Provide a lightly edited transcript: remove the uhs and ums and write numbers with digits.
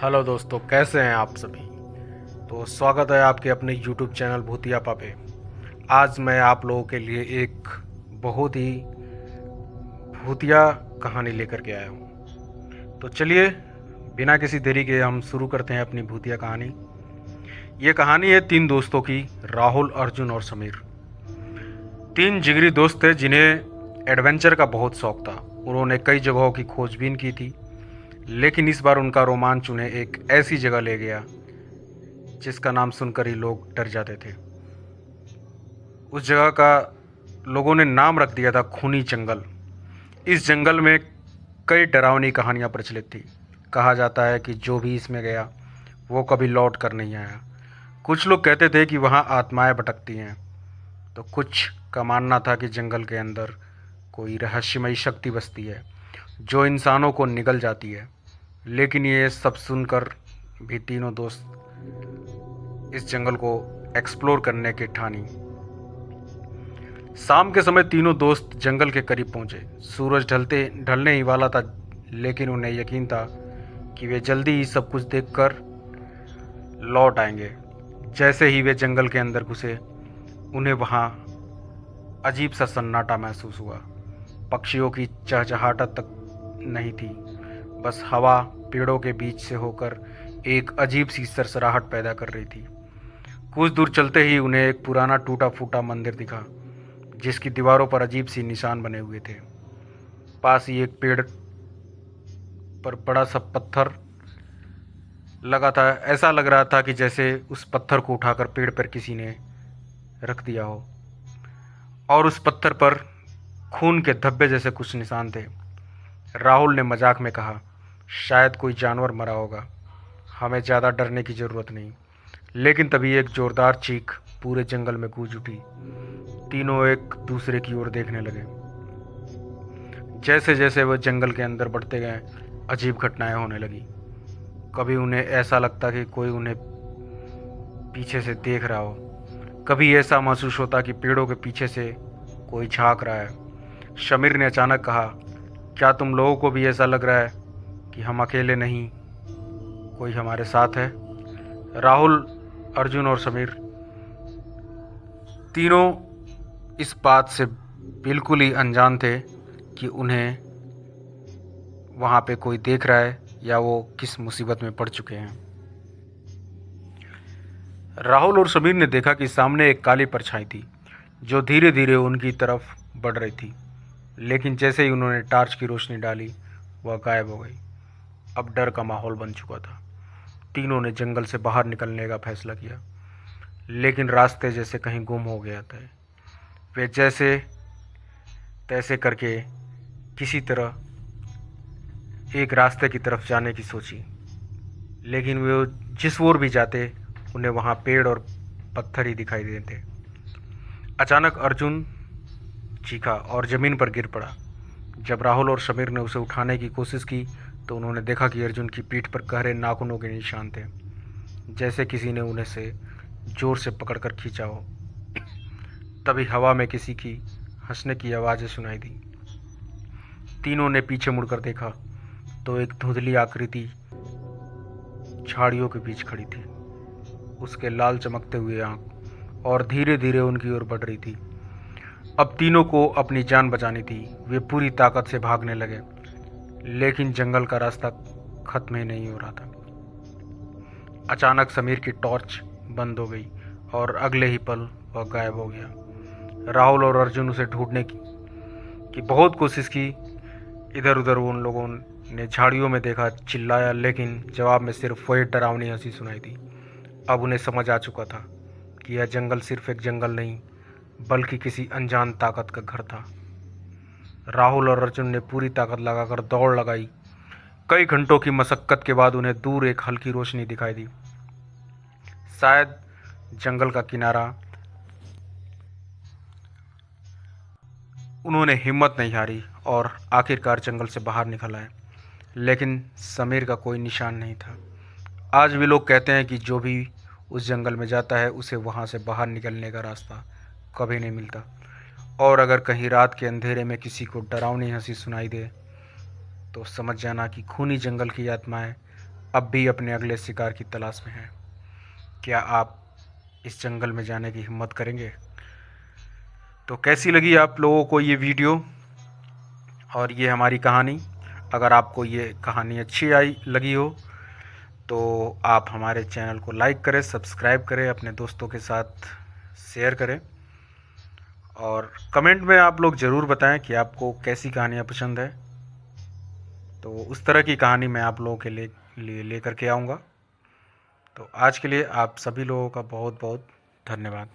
Hello दोस्तों, कैसे हैं आप सभी। तो स्वागत है आपके अपने YouTube चैनल भूतियापा पे। आज मैं आप लोगों के लिए एक बहुत ही भूतिया कहानी लेकर के आया हूँ। तो चलिए, बिना किसी देरी के हम शुरू करते हैं अपनी भूतिया कहानी। ये कहानी है तीन दोस्तों की, राहुल, अर्जुन और समीर। तीन जिगरी दोस्त थे जिन्हें एडवेंचर का बहुत शौक था। उन्होंने कई जगहों की खोजबीन की थी, लेकिन इस बार उनका रोमांच उन्हें एक ऐसी जगह ले गया जिसका नाम सुनकर ही लोग डर जाते थे। उस जगह का लोगों ने नाम रख दिया था खूनी जंगल। इस जंगल में कई डरावनी कहानियां प्रचलित थी। कहा जाता है कि जो भी इसमें गया वो कभी लौट कर नहीं आया। कुछ लोग कहते थे कि वहाँ आत्माएं भटकती हैं, तो कुछ का मानना था कि जंगल के अंदर कोई रहस्यमयी शक्ति बसती है जो इंसानों को निगल जाती है। लेकिन ये सब सुनकर भी तीनों दोस्त इस जंगल को एक्सप्लोर करने की ठानी। शाम के समय तीनों दोस्त जंगल के करीब पहुंचे। सूरज ढलने ही वाला था, लेकिन उन्हें यकीन था कि वे जल्दी ही सब कुछ देखकर लौट आएंगे। जैसे ही वे जंगल के अंदर घुसे, उन्हें वहां अजीब सा सन्नाटा महसूस हुआ। पक्षियों की चहचहाहट तक नहीं थी, बस हवा पेड़ों के बीच से होकर एक अजीब सी सरसराहट पैदा कर रही थी। कुछ दूर चलते ही उन्हें एक पुराना टूटा फूटा मंदिर दिखा, जिसकी दीवारों पर अजीब सी निशान बने हुए थे। पास ही एक पेड़ पर बड़ा सा पत्थर लगा था। ऐसा लग रहा था कि जैसे उस पत्थर को उठाकर पेड़ पर किसी ने रख दिया हो, और उस पत्थर पर खून के धब्बे जैसे कुछ निशान थे। राहुल ने मजाक में कहा, शायद कोई जानवर मरा होगा, हमें ज़्यादा डरने की ज़रूरत नहीं। लेकिन तभी एक जोरदार चीख पूरे जंगल में गूंज उठी। तीनों एक दूसरे की ओर देखने लगे। जैसे जैसे वह जंगल के अंदर बढ़ते गए, अजीब घटनाएं होने लगी। कभी उन्हें ऐसा लगता कि कोई उन्हें पीछे से देख रहा हो, कभी ऐसा महसूस होता कि पेड़ों के पीछे से कोई झांक रहा है। शमीर ने अचानक कहा, क्या तुम लोगों को भी ऐसा लग रहा है कि हम अकेले नहीं, कोई हमारे साथ है। राहुल, अर्जुन और समीर तीनों इस बात से बिल्कुल ही अनजान थे कि उन्हें वहाँ पे कोई देख रहा है या वो किस मुसीबत में पड़ चुके हैं। राहुल और समीर ने देखा कि सामने एक काली परछाई थी जो धीरे धीरे उनकी तरफ बढ़ रही थी। लेकिन जैसे ही उन्होंने टॉर्च की रोशनी डाली, वह गायब हो गई। अब डर का माहौल बन चुका था। तीनों ने जंगल से बाहर निकलने का फैसला किया, लेकिन रास्ते जैसे कहीं गुम हो गया था। वे जैसे तैसे करके किसी तरह एक रास्ते की तरफ जाने की सोची, लेकिन वे जिस ओर भी जाते उन्हें वहाँ पेड़ और पत्थर ही दिखाई देते। अचानक अर्जुन चीखा और ज़मीन पर गिर पड़ा। जब राहुल और समीर ने उसे उठाने की कोशिश की, तो उन्होंने देखा कि अर्जुन की पीठ पर गहरे नाखूनों के निशान थे, जैसे किसी ने उन्हें से जोर से पकड़कर खींचा हो। तभी हवा में किसी की हंसने की आवाज़ें सुनाई दी। तीनों ने पीछे मुड़कर देखा तो एक धुंधली आकृति झाड़ियों के बीच खड़ी थी। उसके लाल चमकते हुए आंख और धीरे धीरे उनकी ओर बढ़ रही थी। अब तीनों को अपनी जान बचानी थी। वे पूरी ताकत से भागने लगे, लेकिन जंगल का रास्ता खत्म ही नहीं हो रहा था। अचानक समीर की टॉर्च बंद हो गई और अगले ही पल वह गायब हो गया। राहुल और अर्जुन उसे ढूंढने की बहुत कोशिश की। इधर उधर उन लोगों ने झाड़ियों में देखा, चिल्लाया, लेकिन जवाब में सिर्फ वही डरावनी हंसी सुनाई दी। अब उन्हें समझ आ चुका था कि यह जंगल सिर्फ एक जंगल नहीं, बल्कि किसी अनजान ताकत का घर था। राहुल और अर्जुन ने पूरी ताकत लगाकर दौड़ लगाई। कई घंटों की मशक्कत के बाद उन्हें दूर एक हल्की रोशनी दिखाई दी, शायद जंगल का किनारा। उन्होंने हिम्मत नहीं हारी और आखिरकार जंगल से बाहर निकल आए, लेकिन समीर का कोई निशान नहीं था। आज भी लोग कहते हैं कि जो भी उस जंगल में जाता है उसे वहाँ से बाहर निकलने का रास्ता कभी नहीं मिलता। और अगर कहीं रात के अंधेरे में किसी को डरावनी हंसी सुनाई दे, तो समझ जाना कि खूनी जंगल की आत्माएं अब भी अपने अगले शिकार की तलाश में हैं। क्या आप इस जंगल में जाने की हिम्मत करेंगे? तो कैसी लगी आप लोगों को ये वीडियो और ये हमारी कहानी? अगर आपको ये कहानी अच्छी आई लगी हो तो आप हमारे चैनल को लाइक करें, सब्सक्राइब करें, अपने दोस्तों के साथ शेयर करें और कमेंट में आप लोग ज़रूर बताएं कि आपको कैसी कहानियाँ पसंद है। तो उस तरह की कहानी मैं आप लोगों के लिए लेकर के आऊँगा। तो आज के लिए आप सभी लोगों का बहुत बहुत धन्यवाद।